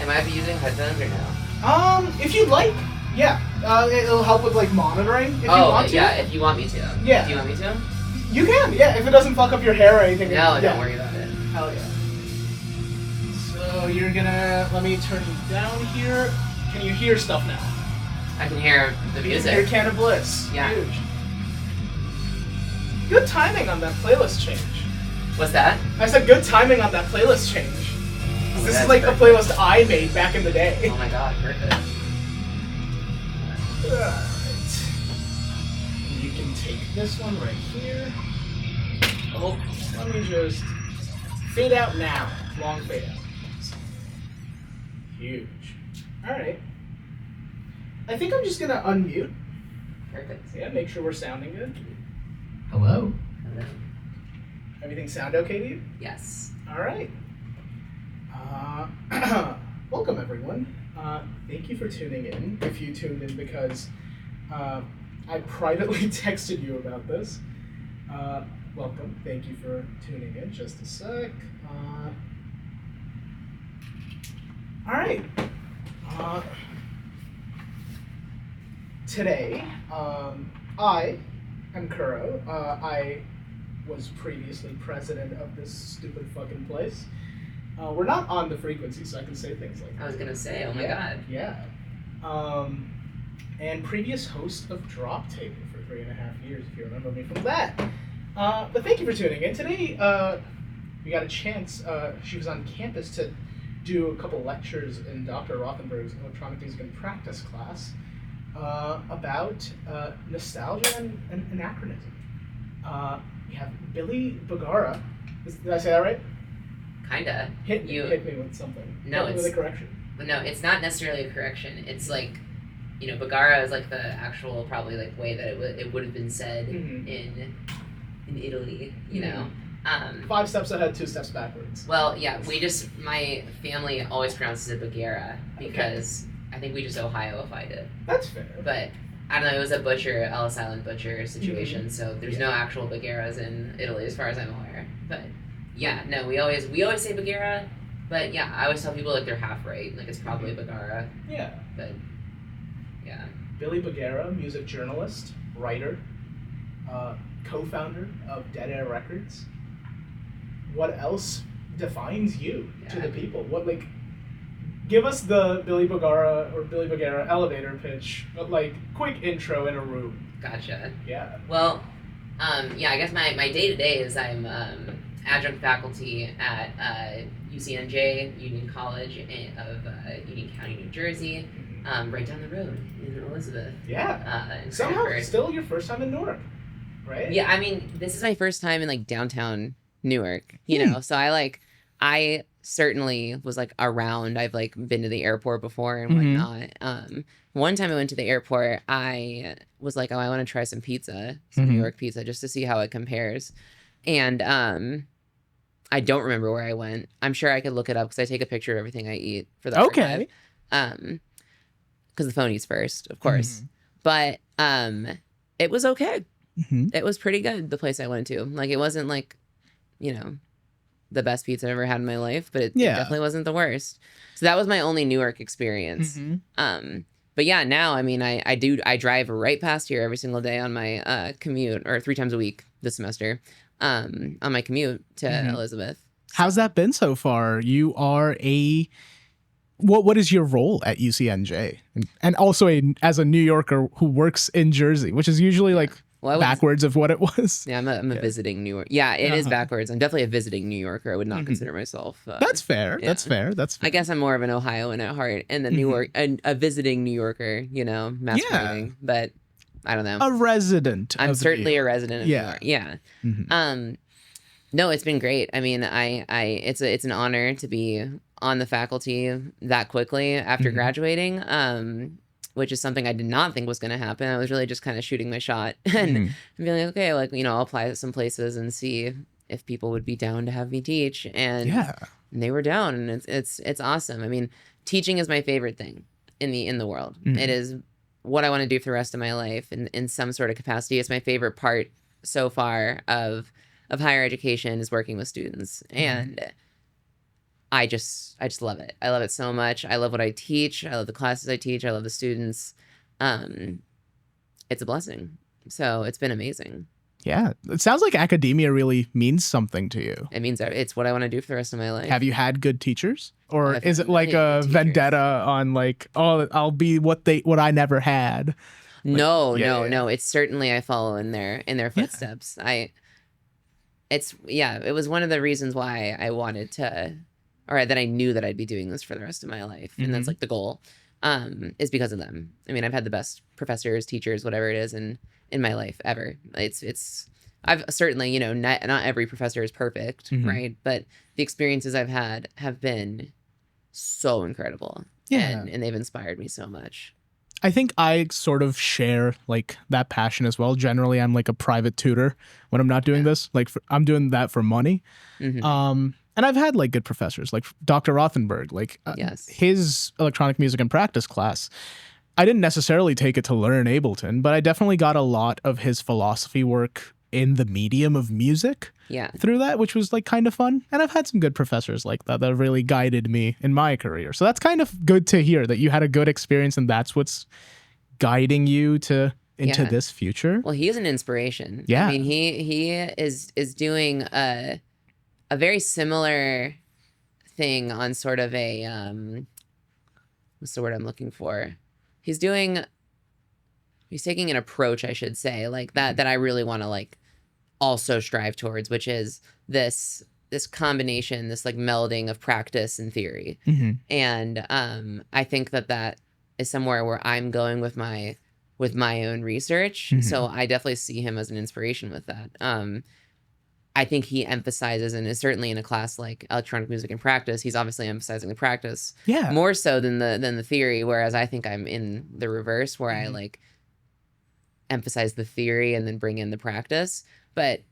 Am I using headphones or no? If you'd like, yeah. It'll help with like monitoring if you want to. Yeah, if you want me to. Yeah. Do you want me to? You can, yeah, if it doesn't fuck up your hair or anything. No, don't worry about it. Hell yeah. So you're gonna, let me turn you down here. Can you hear stuff now? I can hear the music. You can hear Can of Bliss. Yeah. Huge. Good timing on that playlist change. What's that? I said good timing on that playlist change. Oh, this is like a playlist I made back in the day. Oh my god, perfect. Alright. You can take this one right here. Oh, let me just fade out now. Long fade out. Huge. Alright. I think I'm just gonna unmute. Perfect. Yeah, make sure we're sounding good. Hello. Hello. Everything sound okay to you? Yes. Alright. Welcome everyone. Thank you for tuning in. If you tuned in because I privately texted you about this. Welcome. Thank you for tuning in. Just a sec. Alright. Today, I am Curro. I was previously president of this stupid fucking place. We're not on the frequency, so I can say things like that. I was gonna say, oh my god. Yeah. And previous host of Drop Table for 3.5 years, if you remember me from that. But thank you for tuning in. Today, we got a chance. She was on campus to do a couple lectures in Dr. Rothenberg's Electronic Music and Practice class about nostalgia and anachronism. We have Billie Bugara. Did I say that right? Kinda. Hit me with something. No, with a correction. No, it's not necessarily a correction. It's like, bugara is like the actual probably like way that it would have been said in Italy. You know. 5 steps ahead, 2 steps backwards. Well, yeah, my family always pronounces it bugara because I think we just Ohioified it. That's fair. But I don't know, it was a Ellis Island butcher situation, so there's no actual bugaras in Italy as far as I'm aware. But yeah, no, we always say bugara, but yeah, I always tell people like they're half right, like it's probably bugara. Yeah. But yeah. Billie Bugara, music journalist, writer, co-founder of Dead Air Records. What else defines you to the people? Give us the Billie Bugara elevator pitch, but quick intro in a room. Gotcha. Yeah. Well, I guess my day-to-day is I'm adjunct faculty at UCNJ, Union College of Union County, New Jersey, right down the road in Elizabeth. Yeah. In Somehow, Stanford. still your first time in Newark, right? Yeah, I mean, this is my first time in downtown Newark, you know, so I certainly was around. I've been to the airport before and whatnot. One time I went to the airport, I was like, oh, I want to try some pizza, New York pizza, just to see how it compares. And I don't remember where I went. I'm sure I could look it up because I take a picture of everything I eat for the archive. Because the phone eats first, of course. But it was okay. It was pretty good, the place I went to. It wasn't the best pizza I've ever had in my life, but it definitely wasn't the worst. So that was my only Newark experience. But yeah, now, I mean, I drive right past here every single day on my commute, or 3 times a week this semester, on my commute to Elizabeth. How's that been so far? You are what is your role at UCNJ? And also as a New Yorker who works in Jersey, which is usually backwards of what it was. Yeah, I'm a visiting New York. Yeah, it is backwards. I'm definiting a visiting New Yorker. I would not consider myself. That's fair. Yeah. That's fair. I guess I'm more of an Ohioan at heart, and the Newark, a visiting New Yorker. Masquerading. But I don't know. A resident. I'm certainly a resident of New York. Yeah. No, it's been great. I mean, it's an honor to be on the faculty that quickly after graduating. Which is something I did not think was going to happen. I was really just kind of shooting my shot and being like, okay, I'll apply to some places and see if people would be down to have me teach. And they were down, and it's awesome. I mean, teaching is my favorite thing in the world. It is what I want to do for the rest of my life in some sort of capacity. It's my favorite part so far of higher education is working with students. And I just love it. I love it so much. I love what I teach. I love the classes I teach. I love the students. It's a blessing. So it's been amazing. Yeah. It sounds like academia really means something to you. It means it's what I want to do for the rest of my life. Have you had good teachers? Or is it like a vendetta on like, oh, I'll be what I never had? No. It's certainly I follow in their footsteps. It was one of the reasons why I wanted to, or that I knew that I'd be doing this for the rest of my life. And that's like the goal, is because of them. I mean, I've had the best professors, teachers, whatever it is in my life ever. I've certainly, not every professor is perfect, right? But the experiences I've had have been so incredible. Yeah. And they've inspired me so much. I think I sort of share like that passion as well. Generally, I'm like a private tutor when I'm not doing this. Like I'm doing that for money. And I've had like good professors, like Dr. Rothenberg, like his electronic music and practice class. I didn't necessarily take it to learn Ableton, but I definitely got a lot of his philosophy work in the medium of music through that, which was like kind of fun. And I've had some good professors like that really guided me in my career. So that's kind of good to hear that you had a good experience and that's what's guiding you into this future. Well, he is an inspiration. Yeah. I mean, he is doing a very similar thing on sort of a, what's the word I'm looking for? He's taking an approach, I should say, like that I really want to like also strive towards, which is this combination, this like melding of practice and theory. And I think that is somewhere where I'm going with my own research. So I definitely see him as an inspiration with that. I think he emphasizes, and is certainly in a class like electronic music and practice, he's obviously emphasizing the practice more so than the theory. Whereas I think I'm in the reverse, where I like emphasize the theory and then bring in the practice. But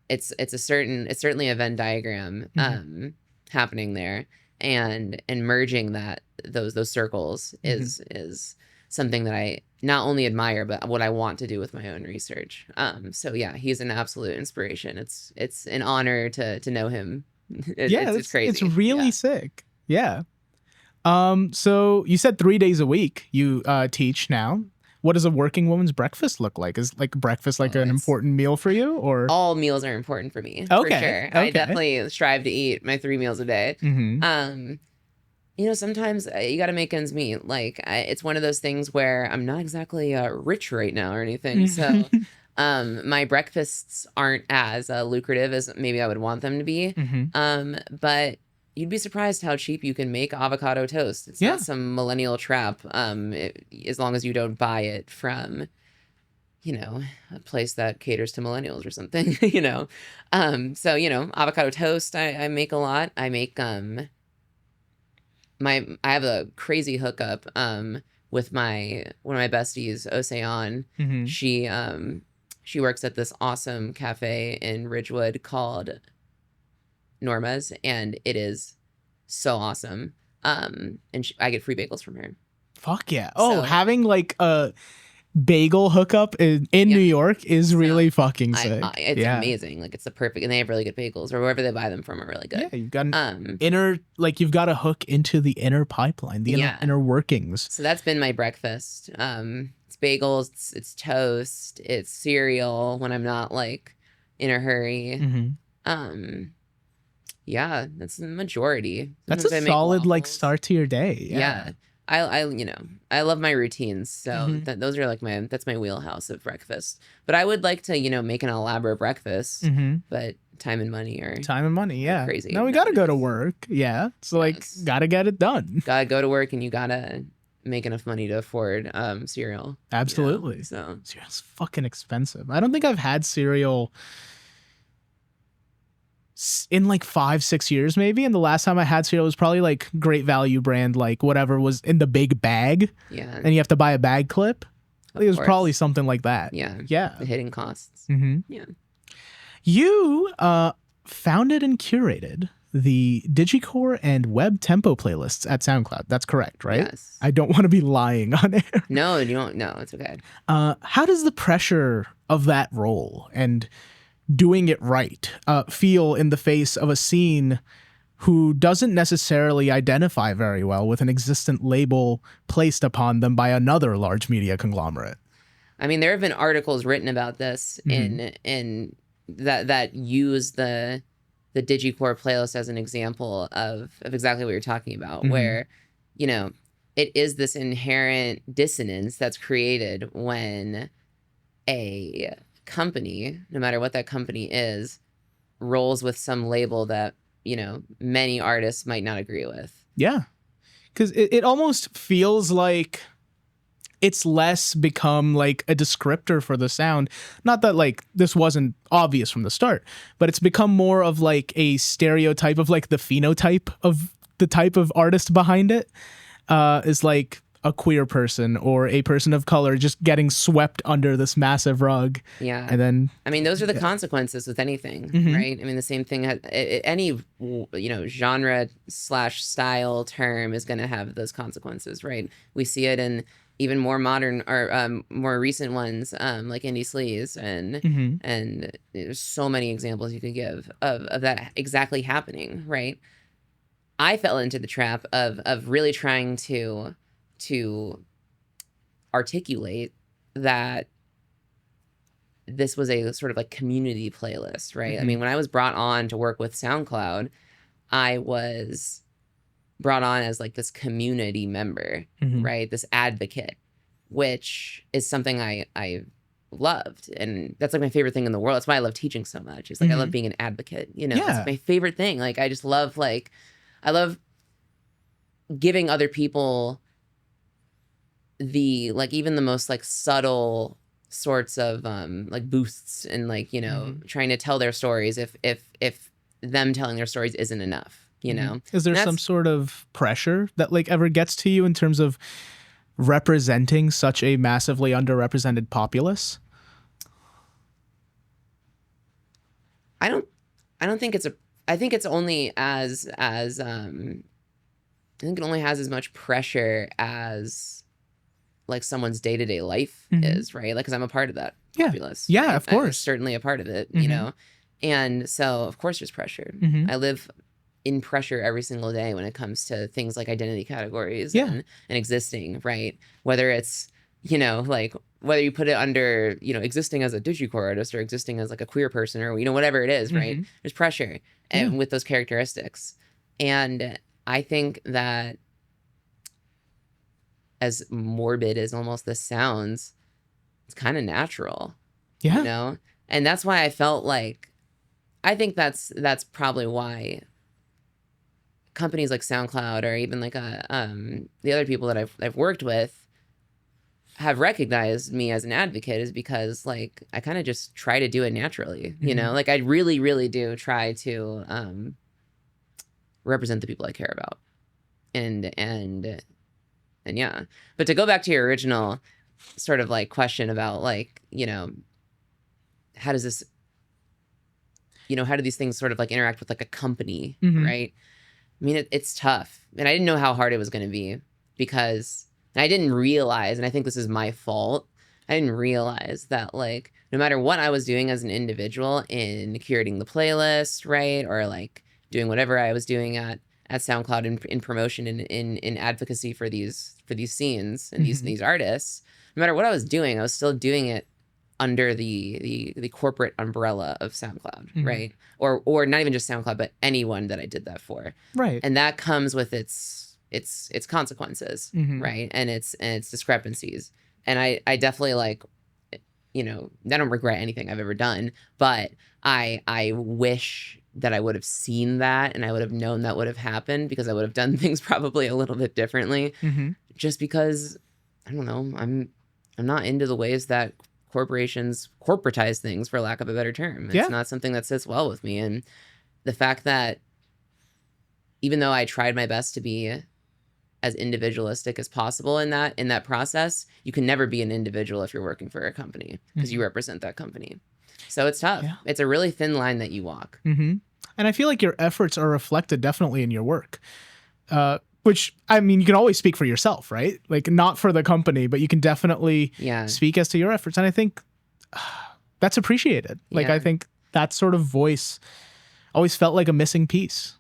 it's certainly a Venn diagram happening there, and merging those circles is something that I not only admire, but what I want to do with my own research. So yeah, he's an absolute inspiration. It's an honor to know him. It's crazy. It's really sick. Yeah. So you said 3 days a week you teach now. What does a working woman's breakfast look like? Is like breakfast like an important meal for you, or all meals are important for me? For sure. I definitely strive to eat my 3 meals a day. Sometimes you got to make ends meet. Like it's one of those things where I'm not exactly rich right now or anything. So my breakfasts aren't as lucrative as maybe I would want them to be. But you'd be surprised how cheap you can make avocado toast. It's not some millennial trap. As long as you don't buy it from, a place that caters to millennials or something, So, avocado toast, I make a lot. I make, I have a crazy hookup with one of my besties, Ocean. She works at this awesome cafe in Ridgewood called Norma's, and it is so awesome. And I get free bagels from her. Fuck yeah. Having like a bagel hookup in New York is really fucking sick. It's amazing. Like it's the perfect, and they have really good bagels, or wherever they buy them from are really good. Yeah, you've got you've got a hook into the inner pipeline, the inner workings. So that's been my breakfast. It's bagels, it's toast, it's cereal when I'm not like in a hurry. Yeah, that's the majority. That's a solid like start to your day. Yeah. I love my routines. So those are like that's my wheelhouse of breakfast. But I would like to, make an elaborate breakfast, but time and money are crazy. No, we got to go to work. Yeah. So got to get it done. Got to go to work, and you got to make enough money to afford cereal. Absolutely. So cereal's fucking expensive. I don't think I've had cereal in like 5-6 years maybe, and the last time I had cereal was probably like Great Value brand, like whatever was in the big bag, and you have to buy a bag clip. I think it was probably something like that. The hidden costs. You founded and curated the Digicore and Web Tempo playlists at SoundCloud. That's correct, right? Yes. I don't want to be lying on air. No, you don't. No, it's okay. How does the pressure of that role and doing it right feel in the face of a scene who doesn't necessarily identify very well with an existent label placed upon them by another large media conglomerate. I mean, there have been articles written about this in that use the Digicore playlist as an example of exactly what you're talking about, where, you know, it is this inherent dissonance that's created when a company, no matter what that company is, rolls with some label that, you know, many artists might not agree with. Yeah. Because it almost feels like it's less become like a descriptor for the sound. Not that like this wasn't obvious from the start, but it's become more of like a stereotype of like the phenotype of the type of artist behind it is like a queer person or a person of color just getting swept under this massive rug. Yeah. And then, I mean, those are the consequences with anything, right? I mean, the same thing, any, you know, genre / style term is going to have those consequences, right? We see it in even more modern or more recent ones, like indie sleaze, and there's so many examples you could give of that exactly happening, right? I fell into the trap of really trying to articulate that this was a sort of like community playlist, right? I mean, when I was brought on to work with SoundCloud, I was brought on as like this community member, right? This advocate, which is something I loved. And that's like my favorite thing in the world. That's why I love teaching so much. It's like, I love being an advocate, you know, it's my favorite thing. Like, I just love, like, I love giving other people the, like, even the most like subtle sorts of like boosts and like, you know, trying to tell their stories if them telling their stories isn't enough. You know, is there some sort of pressure that like ever gets to you in terms of representing such a massively underrepresented populace? I don't think I think it's only I think it only has as much pressure as like someone's day-to-day life is, right? Like, because I'm a part of that populace. Yeah, right? of course. I'm certainly a part of it, you know? And so, of course, there's pressure. I live in pressure every single day when it comes to things like identity categories and existing, right? Whether it's, you know, like whether you put it under, you know, existing as a digicore artist or existing as like a queer person or, you know, whatever it is, right? There's pressure and with those characteristics. And I think that as morbid as almost this sounds, it's kind of natural, you know? And that's why I felt like, I think that's probably why companies like SoundCloud or even like the other people that I've worked with have recognized me as an advocate, is because like I kind of just try to do it naturally, you know, like I really, really do try to represent the people I care about, and yeah. But to go back to your original sort of like question about like, you know, how does this, you know, how do these things sort of like interact with like a company, right? I mean, it's tough. And I didn't know how hard it was going to be because I didn't realize, and I think this is my fault, I didn't realize that like no matter what I was doing as an individual in curating the playlist, right? Or like doing whatever I was doing at SoundCloud in promotion and in advocacy for these scenes and these artists, no matter what I was doing, I was still doing it under the corporate umbrella of SoundCloud, right? Or not even just SoundCloud, but anyone that I did that for, right? And that comes with its consequences, right? And its discrepancies. And I definitely like, you know, I don't regret anything I've ever done, but I wish that I would have seen that and I would have known that would have happened, because I would have done things probably a little bit differently. Just because I don't know, I'm not into the ways that corporations corporatize things, for lack of a better term. It's not something that sits well with me. And the fact that even though I tried my best to be as individualistic as possible in that process, you can never be an individual if you're working for a company, because you represent that company. So it's tough. It's a really thin line that you walk. And I feel like your efforts are reflected definitely in your work. Which, I mean, you can always speak for yourself, right? Like, not for the company, but you can definitely speak as to your efforts. And I think that's appreciated. Like, I think that sort of voice always felt like a missing piece.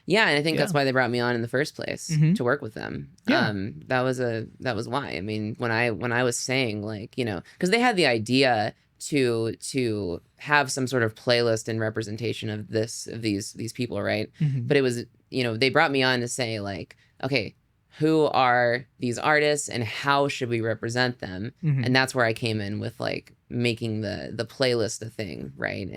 Yeah, and I think that's why they brought me on in the first place to work with them. Yeah. That was why. I mean, when I was saying like, you know, because they had the idea to have some sort of playlist and representation of these people, right? But it was, you know, they brought me on to say like, okay, who are these artists and how should we represent them? And that's where I came in with like making the playlist a thing, right?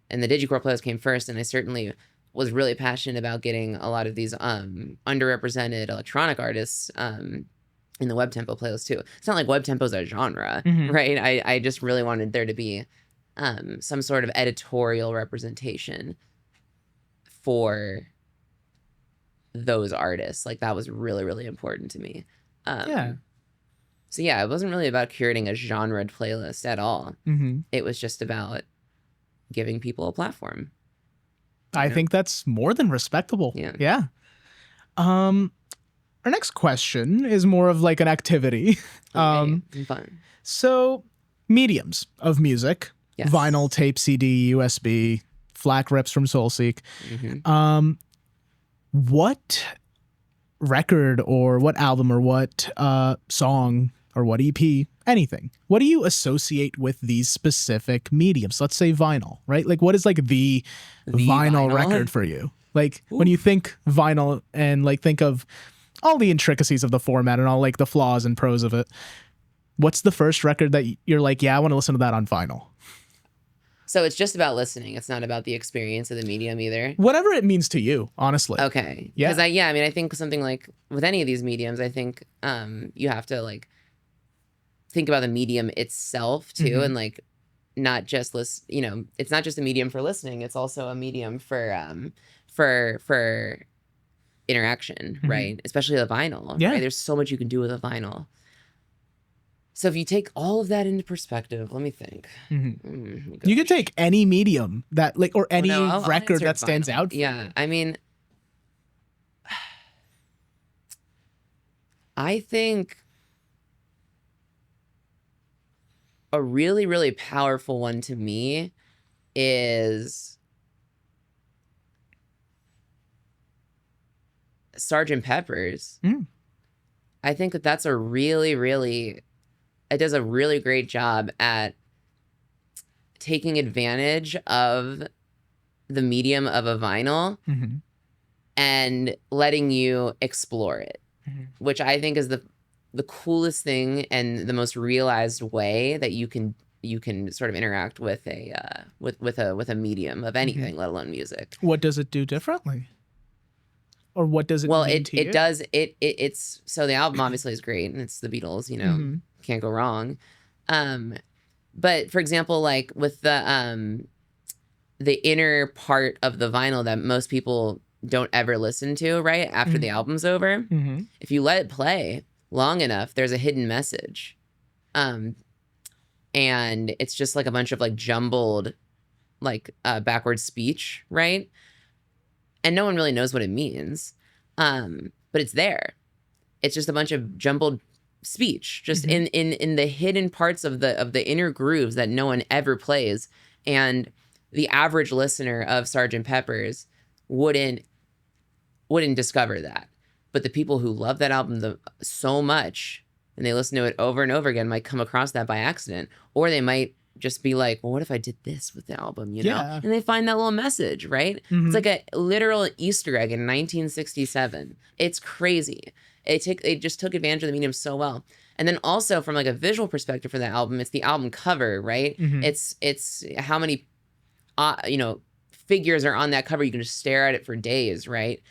And the Digicore playlist came first, and I certainly was really passionate about getting a lot of these underrepresented electronic artists in the web tempo playlist too. It's not like web tempo is a genre, right? I just really wanted there to be some sort of editorial representation for those artists. Like that was really, really important to me. So yeah, it wasn't really about curating a genred playlist at all. It was just about giving people a platform. I think that's more than respectable. Yeah. Our next question is more of like an activity. Fun. So mediums of music, vinyl, tape, CD, USB, FLAC rips from Soulseek. What record or what album or what song or what EP, anything, what do you associate with these specific mediums? Let's say vinyl, right? Like what is like the vinyl record for you? Like when you think vinyl and like think of all the intricacies of the format and all like the flaws and pros of it, what's the first record that you're like, yeah, I want to listen to that on vinyl? So it's just about listening. It's not about the experience of the medium either. Whatever it means to you, honestly. Okay. Yeah. Because I mean, I think something like with any of these mediums, I think you have to like think about the medium itself too, and like not just you know, it's not just a medium for listening. It's also a medium for interaction, right? Especially the vinyl. Yeah. Right? There's so much you can do with a vinyl. So if you take all of that into perspective, let me think. You could take any medium that like, or any record that stands out. Yeah. I mean, I think a really, really powerful one to me is Sgt. Pepper's. I think that's a really, really, it does a really great job at taking advantage of the medium of a vinyl and letting you explore it, which I think is the coolest thing and the most realized way that you can sort of interact with a medium of anything, let alone music. What does it do differently? Or what does it mean to you? It's so the album obviously is great and it's the Beatles, you know, can't go wrong. But for example, like with the inner part of the vinyl that most people don't ever listen to, right? After the album's over, if you let it play long enough, there's a hidden message. And it's just like a bunch of like jumbled, like backwards speech, right? And no one really knows what it means. But it's there. It's just a bunch of jumbled speech, just in the hidden parts of the inner grooves that no one ever plays. And the average listener of Sgt. Pepper's wouldn't discover that. But the people who love that album so much and they listen to it over and over again might come across that by accident, or they might just be like, well, what if I did this with the album, you know? And they find that little message, right? It's like a literal Easter egg in 1967. It's crazy. They just took advantage of the medium so well. And then also from like a visual perspective for the album, it's the album cover, right? It's how many, figures are on that cover. You can just stare at it for days, right?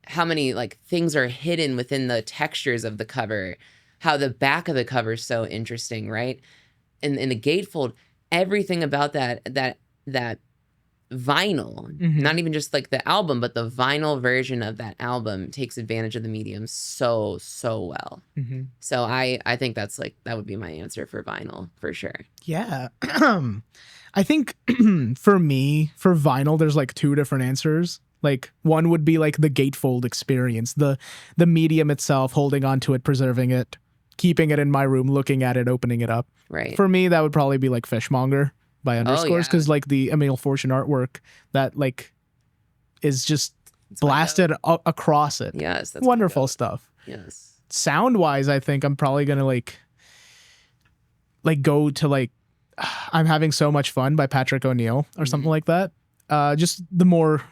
How many like things are hidden within the textures of the cover, how the back of the cover is so interesting, right? And in the gatefold, everything about that vinyl, not even just like the album, but the vinyl version of that album takes advantage of the medium so well. So I think that would be my answer for vinyl for sure. Yeah. I think for me, for vinyl, there's like two different answers. Like one would be like the gatefold experience, the medium itself, holding on to it, preserving it, keeping it in my room, looking at it, opening it up. Right. For me, that would probably be like Fishmonger by Underscores, because like the Emil Fortune artwork that like is just blasted across it. Yes, that's wonderful stuff. Yes. Sound wise, I think I'm probably gonna like go to like I'm Having So Much Fun by Patrick O'Neill or something like that. Just the more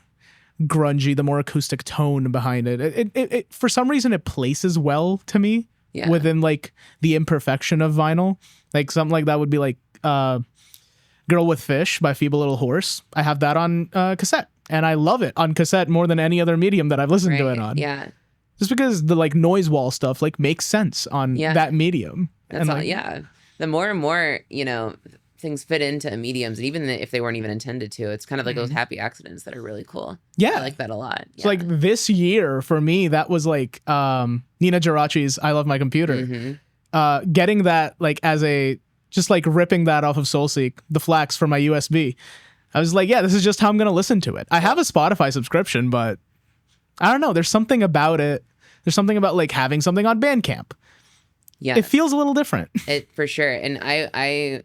grungy, the more acoustic tone behind it. It for some reason it places well to me within like the imperfection of vinyl. Like something like that would be like Girl with Fish by Feeble Little Horse. I have that on cassette, and I love it on cassette more than any other medium that I've listened to it on. Yeah. Just because the like noise wall stuff like makes sense on that medium. That's and all, like, the more and more, things fit into mediums, and even if they weren't even intended to, it's kind of like those happy accidents that are really cool. Yeah. I like that a lot. So like this year for me, that was like Nina Geraci's I Love My Computer. Getting that like as a, just like ripping that off of SoulSeek, the Flax for my USB. I was like, yeah, this is just how I'm going to listen to it. I have a Spotify subscription, but I don't know. There's something about it. There's something about like having something on Bandcamp. Yeah. It feels a little different. It for sure. And I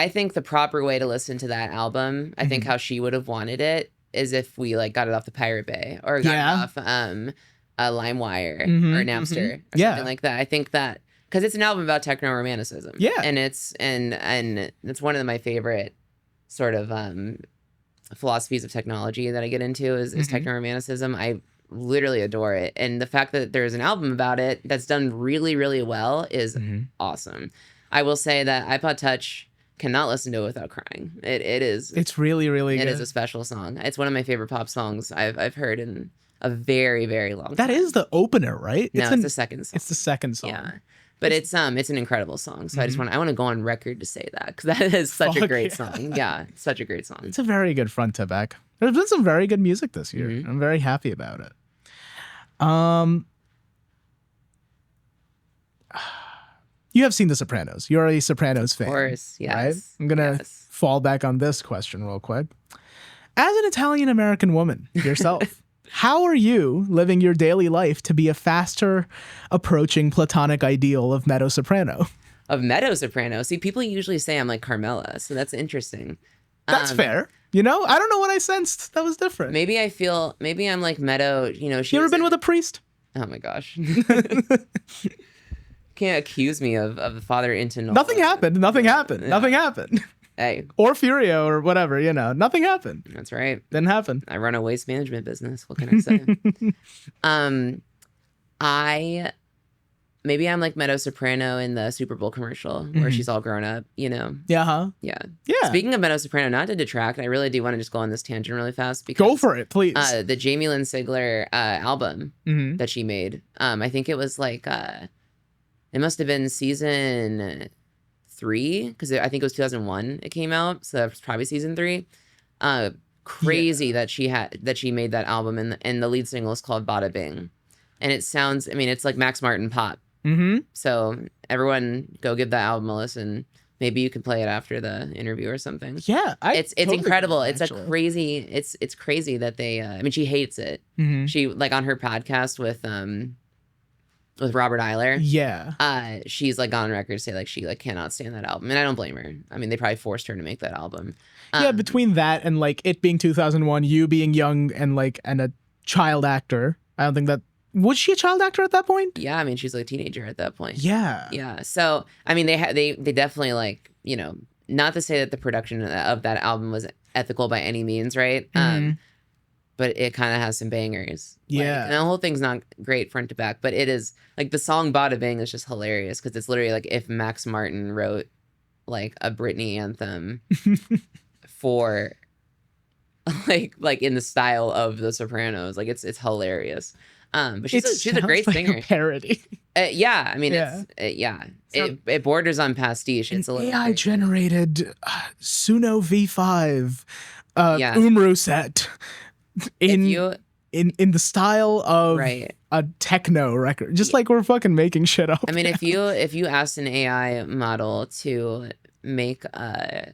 think the proper way to listen to that album, I think how she would have wanted it is if we like got it off the Pirate Bay or got it off a LimeWire or Napster or something like that. I think that because it's an album about techno-romanticism. Yeah. And it's one of my favorite sort of philosophies of technology that I get into is techno-romanticism. I literally adore it. And the fact that there's an album about it that's done really, really well is awesome. I will say that iPod Touch cannot listen to it without crying. It's really, really good. It is a special song. It's one of my favorite pop songs I've heard in a very, very long time. That is the opener, right? No, it's the second song. It's the second song. Yeah. But it's an incredible song. So I want to go on record to say that because that is such a great song. Yeah, such a great song. It's a very good front to back. There's been some very good music this year. I'm very happy about it. You have seen The Sopranos. You're a Sopranos fan. Of course, yes. Right? I'm going to fall back on this question real quick. As an Italian-American woman yourself, how are you living your daily life to be a faster approaching platonic ideal of mezzo-soprano? Of mezzo-soprano? See, people usually say I'm like Carmela, so that's interesting. That's fair. I don't know what I sensed. That was different. Maybe I'm like Meadow. You ever been with a priest? Oh my gosh. Can't accuse me of Father Intanol. Nothing happened. Yeah. Nothing happened. Hey. Or Furio or whatever, Nothing happened. That's right. Didn't happen. I run a waste management business. What can I say? Maybe I'm like Meadow Soprano in the Super Bowl commercial where she's all grown up, Yeah. Yeah. Speaking of Meadow Soprano, not to detract, I really do want to just go on this tangent really fast. Because, go for it, please. The Jamie Lynn Sigler album that she made, I think it was like, it must have been season 3 because I think it was 2001 it came out. So that was probably season 3. Crazy that she made that album and the lead single is called Bada Bing. And it sounds, it's like Max Martin pop. So everyone go give that album a listen. Maybe you can play it after the interview or something. Yeah, it's totally incredible. It's a crazy. It's crazy that they. She hates it. She like on her podcast with Robert Eiler. Yeah. She's like on record to say like she like cannot stand that album, and I don't blame her. They probably forced her to make that album. Yeah, between that and like it being 2001, you being young and a child actor, I don't think that. Was she a child actor at that point? Yeah, she's like a teenager at that point. Yeah. Yeah. So, they definitely like, not to say that the production of that album was ethical by any means, right? But it kind of has some bangers. Yeah. And the whole thing's not great front to back, but it is like the song Bada Bing is just hilarious because it's literally like if Max Martin wrote like a Britney anthem for like in the style of The Sopranos. Like it's hilarious. But she's a great singer. A parody. Yeah, it borders on pastiche. It's a little AI generated Suno V5 Umru set in the style of a techno record, just like we're fucking making shit up. If you asked an AI model to make a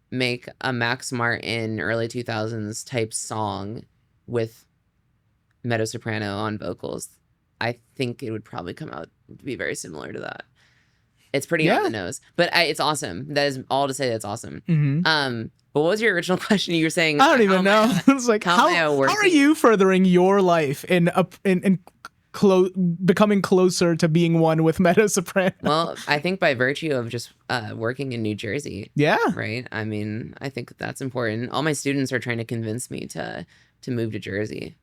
Max Martin early 2000s type song with mezzo soprano on vocals, I think it would probably come out to be very similar to that. It's pretty on the nose, but it's awesome. That is all to say that's awesome. But what was your original question? You were saying I don't even know. It's like how are you furthering your life in becoming closer to being one with mezzo-soprano? Well, I think by virtue of just working in New Jersey. Yeah. Right. I mean, I think that's important. All my students are trying to convince me to move to Jersey.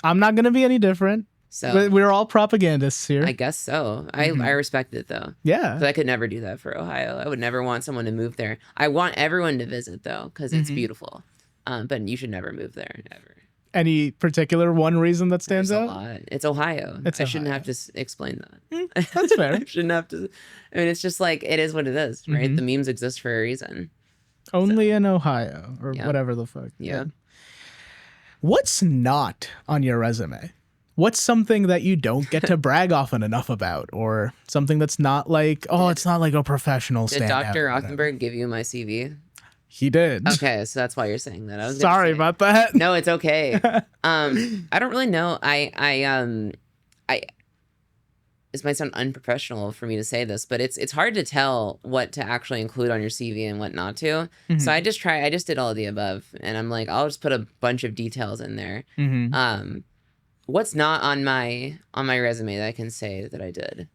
I'm not going to be any different. So we're all propagandists here. I guess so. I respect it though. Yeah. So I could never do that for Ohio. I would never want someone to move there. I want everyone to visit though, because it's beautiful. But you should never move there, ever. Any particular one reason that stands out? A lot. It's Ohio. I shouldn't have to explain that. That's fair. I shouldn't have to. I mean, it's just like, it is what it is, right? The memes exist for a reason. Only in Ohio or whatever the fuck. Yeah. What's not on your resume? What's something that you don't get to brag often enough about, or something that's not like, it's not like a professional standout? Did Dr. Rothenberg give you my CV? He did. Okay, so that's why you're saying that. I was sorry about that. No, it's okay. I don't really know. I this might sound unprofessional for me to say this, but it's hard to tell what to actually include on your CV and what not to. So I just did all of the above, and I'm like, I'll just put a bunch of details in there. What's not on my resume that I can say that I did?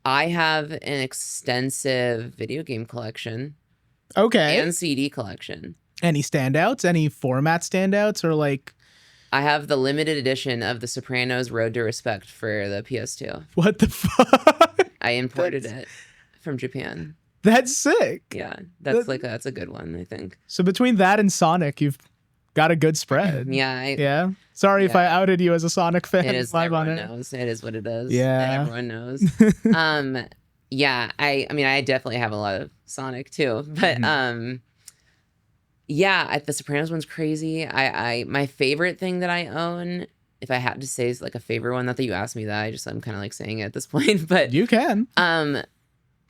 I have an extensive video game collection. Okay. And CD collection. Any standouts? Any format standouts, or like? I have the limited edition of The Sopranos: Road to Respect for the PS2. What the fuck? I imported it from Japan. That's sick. Yeah, that's a good one, I think. So between that and Sonic, you've got a good spread. Yeah. Sorry if I outed you as a Sonic fan. It is. Everyone knows. It is what it is. Yeah. Everyone knows. Yeah. I mean, I definitely have a lot of Sonic too, but yeah, The Sopranos one's crazy. My favorite thing that I own, if I had to say, is like a favorite one. Not that you asked me that. I'm kind of like saying it at this point, but you can.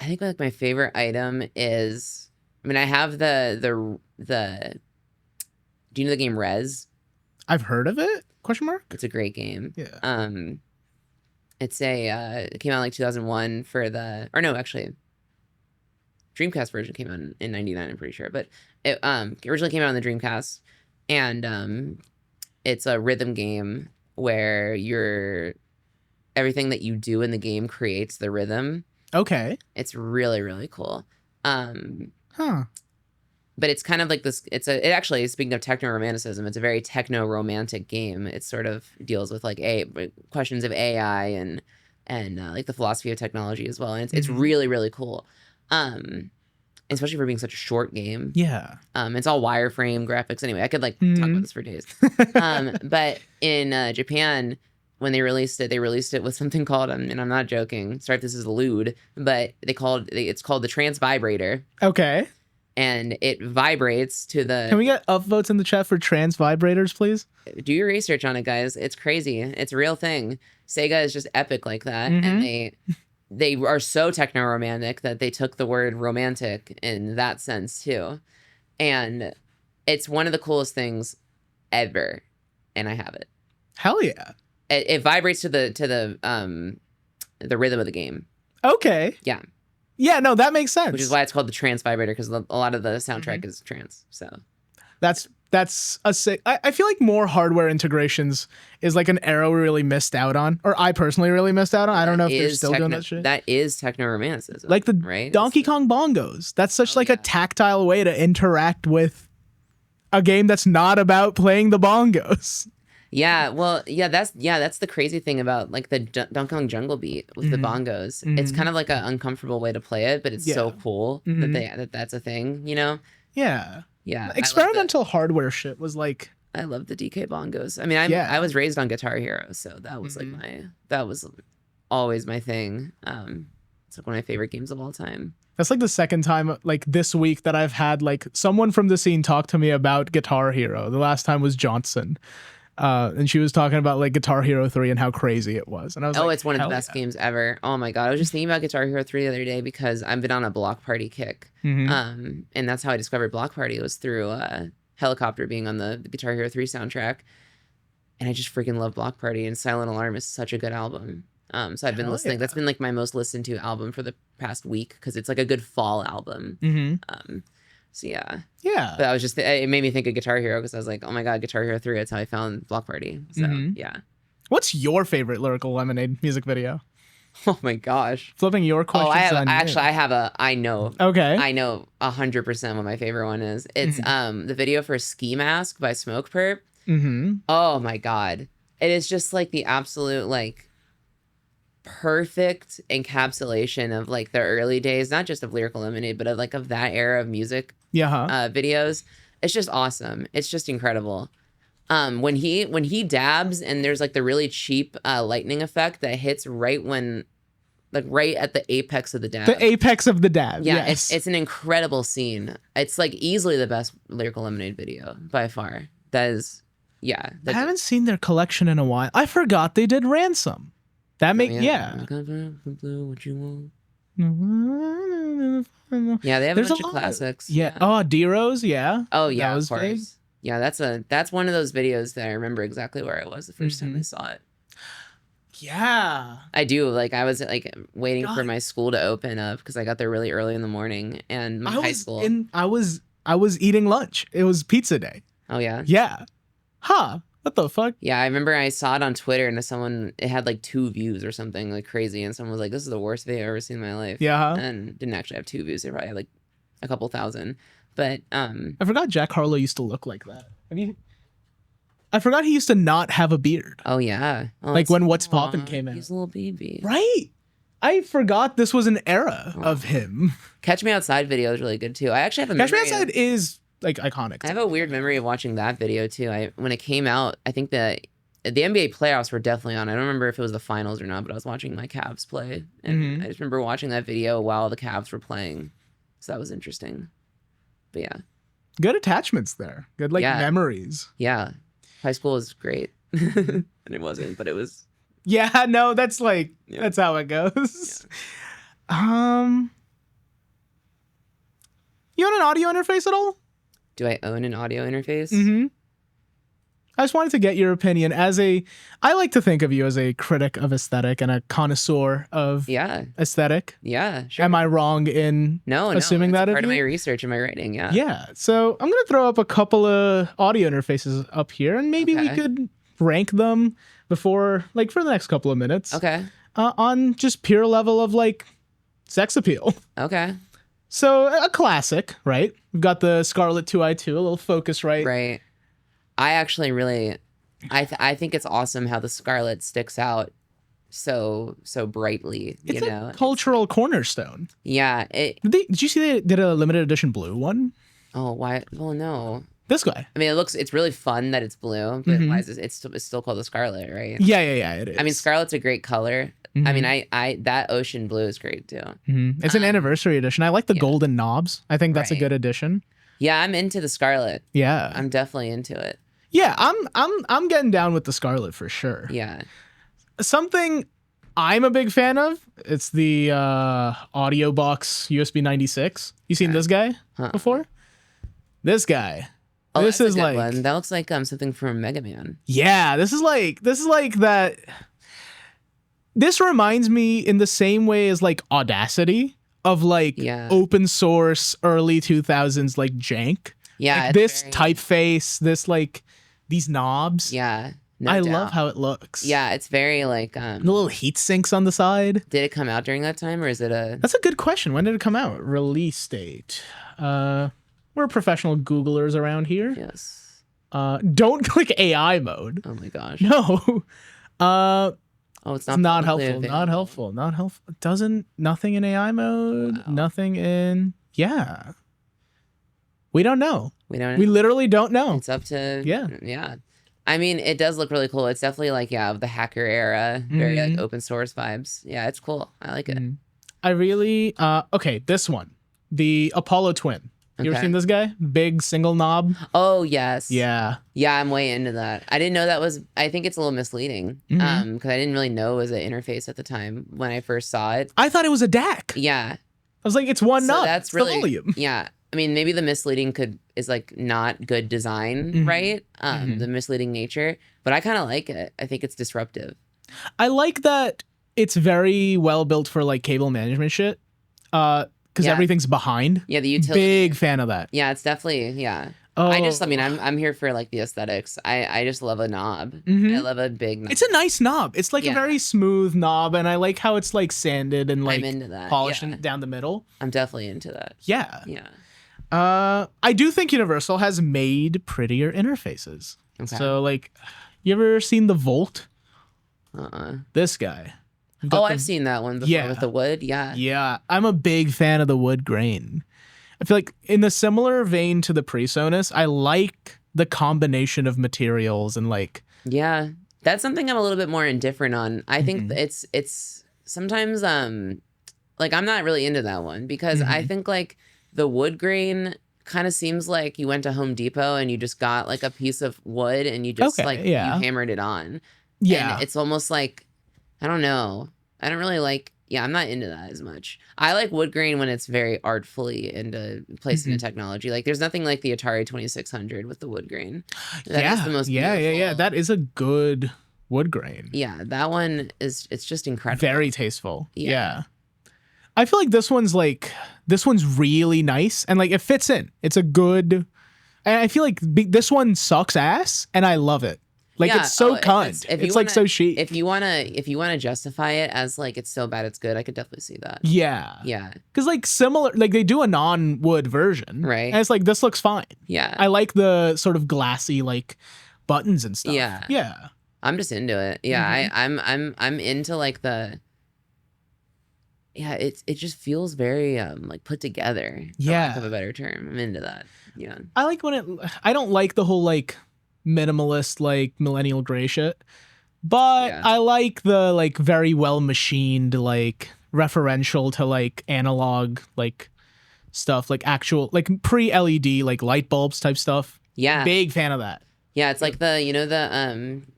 I think like my favorite item is, I mean, I have the do you know the game Rez? I've heard of it. ? It's a great game. Yeah. It came out in like 2001 actually Dreamcast version came out in 99, I'm pretty sure, but it originally came out on the Dreamcast, and it's a rhythm game where everything that you do in the game creates the rhythm. Okay. It's really, really cool. But it's kind of like this. It actually, speaking of techno-romanticism, it's a very techno-romantic game. It sort of deals with like questions of AI and like the philosophy of technology as well. And it's really, really cool. Especially for being such a short game. Yeah. It's all wireframe graphics. Anyway, I could like talk about this for days. But in Japan, when they released it with something called, and I'm not joking, sorry if this is lewd, but it's called the trance vibrator. Okay. And it vibrates to the... Can we get upvotes in the chat for trance vibrators, please? Do your research on it, guys. It's crazy. It's a real thing. Sega is just epic like that. And they are so techno-romantic that they took the word romantic in that sense too. And it's one of the coolest things ever. And I have it. Hell yeah. It vibrates to the rhythm of the game. Okay. Yeah. Yeah, no, that makes sense. Which is why it's called the trance vibrator, because a lot of the soundtrack is trance. So that's a sick. I feel like more hardware integrations is like an era we really missed out on, or I personally really missed out on. I don't know if they're still doing that shit. That is techno-romanticism. Like the right? Donkey Kong bongos. That's such a tactile way to interact with a game that's not about playing the bongos. Yeah, well, that's the crazy thing about like the Donkey Kong Jungle Beat with the bongos. It's kind of like an uncomfortable way to play it, but it's so cool that that's a thing, you know? Yeah. Yeah. Experimental hardware shit was like... I love the DK bongos. I mean, I was raised on Guitar Hero, so that was like that was always my thing. It's like one of my favorite games of all time. That's like the second time like this week that I've had like someone from the scene talk to me about Guitar Hero. The last time was Johnson. And she was talking about like Guitar Hero 3 and how crazy it was. And I was like, it's one of the best games ever. Oh my God. I was just thinking about Guitar Hero 3 the other day because I've been on a Block Party kick. And that's how I discovered Block Party, was through Helicopter being on the Guitar Hero 3 soundtrack. And I just freaking love Block Party, and Silent Alarm is such a good album. So I've been listening. That's been like my most listened to album for the past week because it's like a good fall album. So yeah. But I was just it made me think of Guitar Hero because I was like, oh my god, Guitar Hero 3. That's how I found Block Party. So yeah. What's your favorite Lyrical Lemonade music video? Oh my gosh. Flipping your questions. I know. Okay. I know 100% what my favorite one is. It's the video for Ski Mask by Smoke Perp. Oh my god. It is just like the absolute like perfect encapsulation of like the early days, not just of Lyrical Lemonade, but of that era of music videos. It's just awesome. It's just incredible. When he dabs and there's like the really cheap lightning effect that hits right when like right at the apex of the dab. The apex of the dab. Yeah, yes. It's an incredible scene. It's like easily the best Lyrical Lemonade video by far. That is I haven't seen their collection in a while. I forgot they did Ransom. That make Yeah, they have a bunch of classics. Yeah. Oh, D-Rose, yeah. Oh yeah, of course. Big. Yeah, that's one of those videos that I remember exactly where I was the first time I saw it. Yeah. I do. Like I was like waiting for my school to open up because I got there really early in the morning and high school. I was eating lunch. It was pizza day. Oh yeah. Yeah. Huh. What the fuck? Yeah, I remember I saw it on Twitter and it had like 2 views or something like crazy, and someone was like, "This is the worst video I've ever seen in my life." Yeah. And didn't actually have 2 views. It probably had like a couple thousand. But I forgot Jack Harlow used to look like that. I forgot he used to not have a beard. Oh yeah. Oh, like when What's Poppin' came in. He's a little baby. Right. I forgot this was an era of him. Catch Me Outside video is really good too. I actually have a Catch Me Outside is like iconic. I have a weird memory of watching that video too. When it came out, I think the NBA playoffs were definitely on. I don't remember if it was the finals or not, but I was watching my Cavs play, and I just remember watching that video while the Cavs were playing. So that was interesting. But yeah, good attachments there. Good memories. Yeah, high school was great, and it wasn't, but it was. Yeah, no, that's that's how it goes. Yeah. You own an audio interface at all? Do I own an audio interface? I just wanted to get your opinion I like to think of you as a critic of aesthetic and a connoisseur of aesthetic. Yeah, sure. Am I wrong in assuming that? Part of my research and my writing, yeah. Yeah. So I'm going to throw up a couple of audio interfaces up here, and maybe we could rank them for the next couple of minutes. Okay. On just pure level of sex appeal. Okay. So a classic, right? We've got the Scarlett 2i2, a little Focusrite. Right. I actually really, I think it's awesome how the Scarlett sticks out so brightly. It's a cultural cornerstone. Yeah. Did you see they did a limited edition blue one? Oh, why? Well, no. This guy. I mean, it's really fun that it's blue, but why is it's still called the Scarlett, right? Yeah, it is. I mean, Scarlett's a great color. I mean, I that ocean blue is great too. It's an anniversary edition. I like the golden knobs. I think that's a good addition. Yeah, I'm into the Scarlett. Yeah, I'm definitely into it. Yeah, I'm getting down with the Scarlett for sure. Yeah. Something I'm a big fan of. It's the Audio Box USB 96. You seen this guy before? This guy. Oh, this is like one. That looks like something from Mega Man. Yeah, this is like that. This reminds me in the same way as Audacity of open source early 2000s jank. Yeah, this typeface, this these knobs. Yeah, I love how it looks. Yeah, it's very the little heat sinks on the side. Did it come out during that time, or is it a? That's a good question. When did it come out? Release date. We're professional Googlers around here. Yes. Don't click AI mode. Oh my gosh. No. It's not helpful. Not helpful. Not helpful. Nothing in AI mode. Wow. Nothing in. Yeah. We don't know. We literally don't know. It's up to. Yeah. I mean, it does look really cool. It's definitely of the hacker era, very open source vibes. Yeah, it's cool. I like it. I really. Okay, this one, the Apollo Twin. You ever seen this guy? Big single knob. Oh yes. Yeah. Yeah, I'm way into that. I didn't know that was. I think it's a little misleading. Because I didn't really know it was an interface at the time when I first saw it. I thought it was a DAC. Yeah. I was like, it's one knob. That's really the volume. Yeah. I mean, maybe the misleading is like not good design, right? The misleading nature, but I kind of like it. I think it's disruptive. I like that it's very well built for like cable management shit. Because everything's behind. Yeah, the utility. Big fan of that. Yeah, it's definitely, Oh. I'm here for like the aesthetics. I just love a knob. I love a big knob. It's a nice knob. It's like a very smooth knob, and I like how it's like sanded and like I'm into that. polished down the middle. I'm definitely into that. Yeah. Yeah. I do think Universal has made prettier interfaces. Okay. So like, you ever seen the Volt? Uh-uh. This guy. Oh, I've seen that one before with the wood. Yeah. Yeah. I'm a big fan of the wood grain. I feel like in a similar vein to the PreSonus, I like the combination of materials and like. Yeah. That's something I'm a little bit more indifferent on. I think it's sometimes like I'm not really into that one because I think like the wood grain kind of seems like you went to Home Depot and you just got like a piece of wood and you just you hammered it on. Yeah. And it's almost like, I don't know. I don't really like, I'm not into that as much. I like wood grain when it's very artfully into placing the technology. Like there's nothing like the Atari 2600 with the wood grain. That is the most beautiful. That is a good wood grain. Yeah, that one it's just incredible. Very tasteful. Yeah. I feel like this one's really nice and like it fits in. It's a good, and I feel like this one sucks ass and I love it. Like it's so cunt. It's like so chic. If you wanna justify it as like it's so bad it's good, I could definitely see that. Yeah. Yeah. Because like similar, like they do a non-wood version, right? And it's like this looks fine. Yeah. I like the sort of glassy like buttons and stuff. Yeah. Yeah. I'm just into it. Yeah. I'm into like the. Yeah, it just feels very like put together. For lack of a better term, I'm into that. Yeah. I like I don't like the whole like minimalist like millennial gray shit, but I like the like very well machined like referential to like analog like stuff, like actual like pre-LED like light bulbs type stuff. Yeah, big fan of that. Yeah, it's like the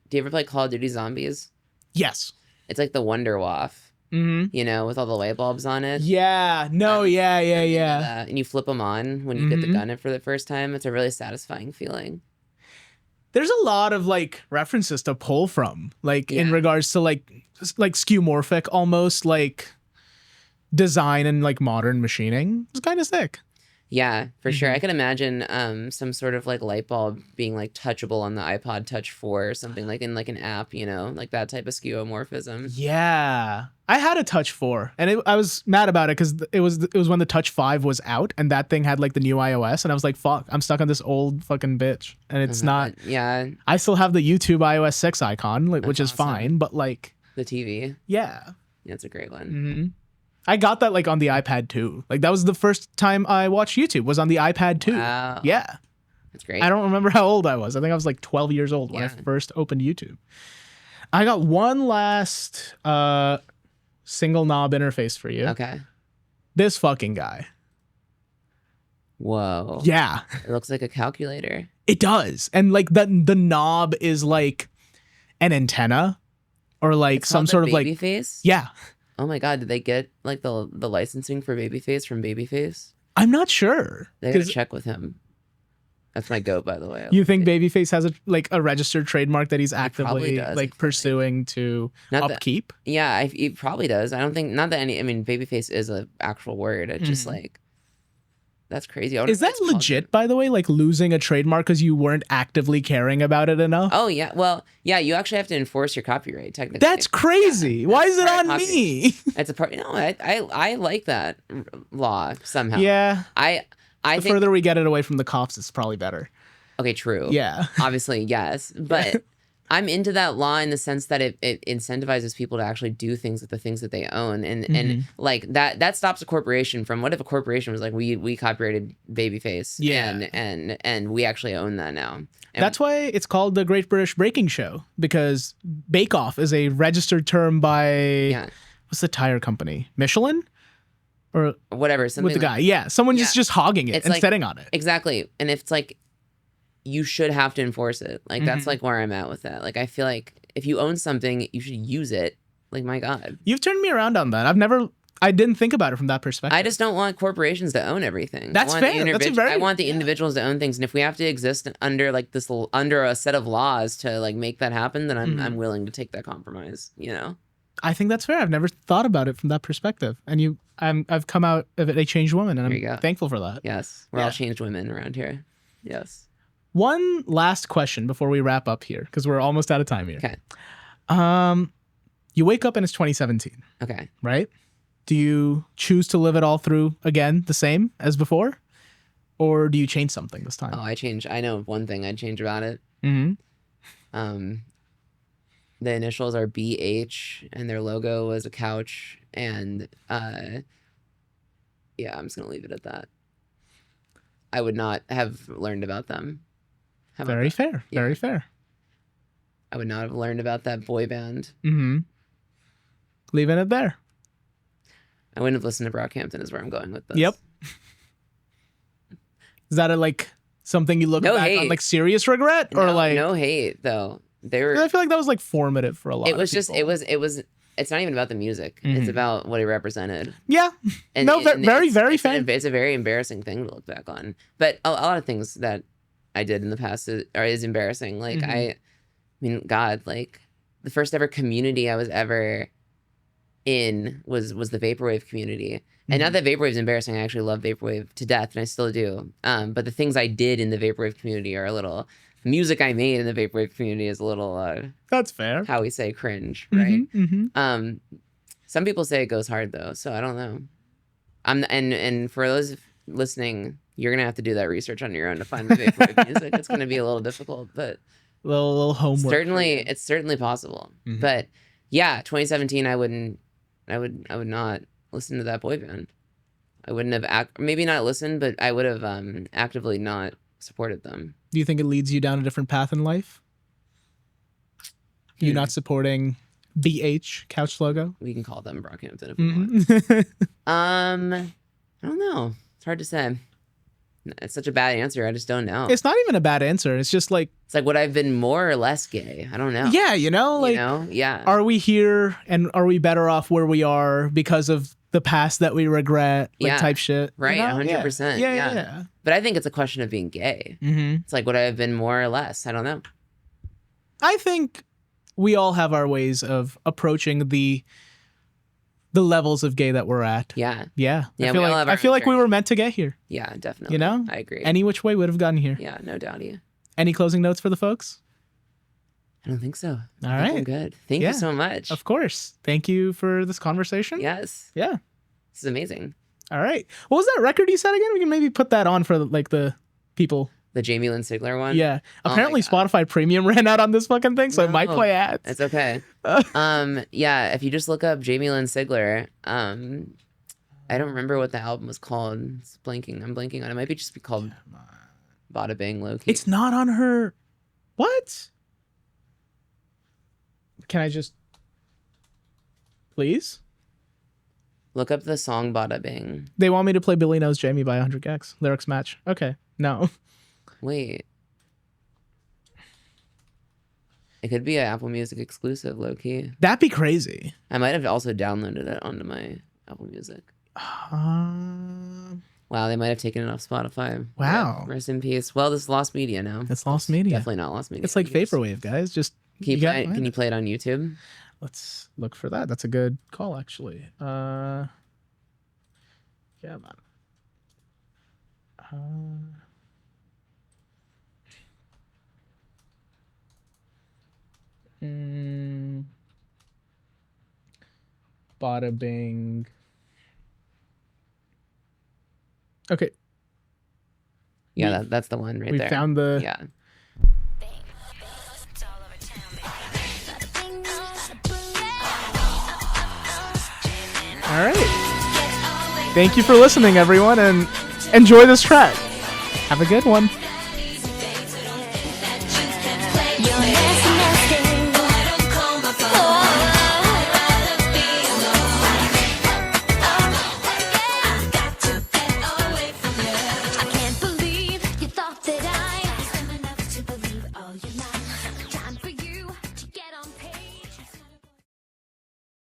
do you ever play Call of Duty Zombies? Yes. It's like the Wonder Waff. You know, with all the light bulbs on it. Yeah. No. Yeah. And you flip them on when you get the gun in for the first time. It's a really satisfying feeling. There's a lot of like references to pull from, like in regards to like skeuomorphic almost like design and like modern machining. It's kind of sick. Yeah, for sure. I can imagine some sort of like light bulb being like touchable on the iPod Touch 4 or something, like in like an app, you know, like that type of skeuomorphism. Yeah. I had a Touch 4 and I was mad about it because it was when the Touch 5 was out and that thing had like the new iOS and I was like, fuck, I'm stuck on this old fucking bitch. And it's not. Yeah. I still have the YouTube iOS 6 icon, like, which is fine, but like. The TV. Yeah. That's a great one. I got that like on the iPad 2. Like that was the first time I watched YouTube was on the iPad 2. Wow. Yeah. That's great. I don't remember how old I was. I think I was like 12 years old when I first opened YouTube. I got one last single knob interface for you. Okay. This fucking guy. Whoa. Yeah. It looks like a calculator. It does. And like the knob is like an antenna or like it's some sort of like Babyface? Yeah. Oh my god, did they get like the licensing for Babyface from Babyface? I'm not sure. They gotta check with him. That's my goat, by the way. You think Babyface has a registered trademark that he's actively like pursuing to upkeep? He probably does. I don't think Babyface is an actual word. It's just like that's crazy. Is that legit, by the way? Like losing a trademark because you weren't actively caring about it enough? Oh yeah. Well, yeah. You actually have to enforce your copyright technically. That's crazy. Yeah, why is it on me? It's a part. No, I like that law somehow. Yeah. The further we get it away from the cops, it's probably better. Okay, true. Yeah. Obviously, yes. But I'm into that law in the sense that it incentivizes people to actually do things with the things that they own. And like that stops a corporation from, what if a corporation was like, we copyrighted Babyface. Yeah. And we actually own that now. And that's why it's called the Great British Baking Show, because Bake Off is a registered term by, what's the tire company? Michelin? Or whatever, something with the guy. Yeah, someone just hogging it and like, sitting on it. Exactly. And if it's like, you should have to enforce it. Like that's like where I'm at with that. Like I feel like if you own something, you should use it. Like my God. You've turned me around on that. I've never I didn't think about it from that perspective. I just don't want corporations to own everything. That's fair. I want the individuals to own things, and if we have to exist under like this under a set of laws to like make that happen, then I'm willing to take that compromise. You know. I think that's fair. I've never thought about it from that perspective, and I've come out of it a changed woman, and I'm thankful for that. Yes, we're all changed women around here. Yes. One last question before we wrap up here, because we're almost out of time here. Okay. You wake up and it's 2017. Okay. Right? Do you choose to live it all through again, the same as before? Or do you change something this time? Oh, I change. I know one thing I'd change about it. Mm-hmm. The initials are BH, and their logo was a couch. And yeah, I'm just going to leave it at that. I would not have learned about them. Very fair. Yeah. Very fair. I would not have learned about that boy band. Mm-hmm. Leaving it there. I wouldn't have listened to Brockhampton is where I'm going with this. Yep. Is that something you look back on like serious regret or like no hate though? I feel like that was like formative for a lot of people. It's not even about the music. Mm-hmm. It's about what it represented. Yeah. And, very fair. It's a very embarrassing thing to look back on. But a lot of things that I did in the past is embarrassing. Like I mean, God, like the first ever community I was ever in was the vaporwave community. And not that vaporwave is embarrassing. I actually love vaporwave to death, and I still do. But the things I did in the vaporwave community are a little. The music I made in the vaporwave community is a little. That's fair. How we say cringe, right? Mm-hmm. Some people say it goes hard though, so I don't know. And for those listening, you're gonna have to do that research on your own to find the vaporwave music. It's gonna be a little difficult, but little homework. It's certainly possible. Mm-hmm. But yeah, 2017, I would not listen to that boy band. I wouldn't have maybe not listened, but I would have actively not supported them. Do you think it leads you down a different path in life? You not supporting BH couch logo? We can call them Brockhampton if we want. I don't know. It's hard to say. It's such a bad answer. I just don't know. It's not even a bad answer. It's just like it's like would I've been more or less gay? I don't know. Yeah, yeah. Are we here and are we better off where we are because of the past that we regret? Type shit. Right, 100%. Yeah. But I think it's a question of being gay. Mm-hmm. It's like would I have been more or less? I don't know. I think we all have our ways of approaching the levels of gay that we're at. Yeah. I feel like we were meant to get here. Yeah, definitely. You know? I agree. Any which way would have gotten here. Yeah, no doubt. Yeah. Any closing notes for the folks? I don't think so. All right. I'm good. Thank you so much. Of course. Thank you for this conversation. Yes. Yeah. This is amazing. All right. What was that record you said again? We can maybe put that on for like the people. The Jamie Lynn Sigler one? Yeah. Apparently Spotify Premium ran out on this fucking thing, so it might play ads. It's okay. Yeah, if you just look up Jamie Lynn Sigler, I don't remember what the album was called. I'm blanking on it. It might be just be called Bada Bing Low Key. It's not on her. What? Can I just please? Look up the song Bada Bing. They want me to play Billie Knows Jamie by 100 Gex. Lyrics match. Okay. No. Wait. It could be an Apple Music exclusive, low key. That'd be crazy. I might have also downloaded it onto my Apple Music. Wow, they might have taken it off Spotify. Wow. Rest in peace. Well, this is lost media now. It's lost media. Definitely not lost media. It's like vaporwave, guys. Just can you play it on YouTube? Let's look for that. That's a good call, actually. Yeah, man. Bada Bing. Okay. Yeah, that's the one right there. We found the... Yeah. All right. Thank you for listening, everyone, and enjoy this track. Have a good one.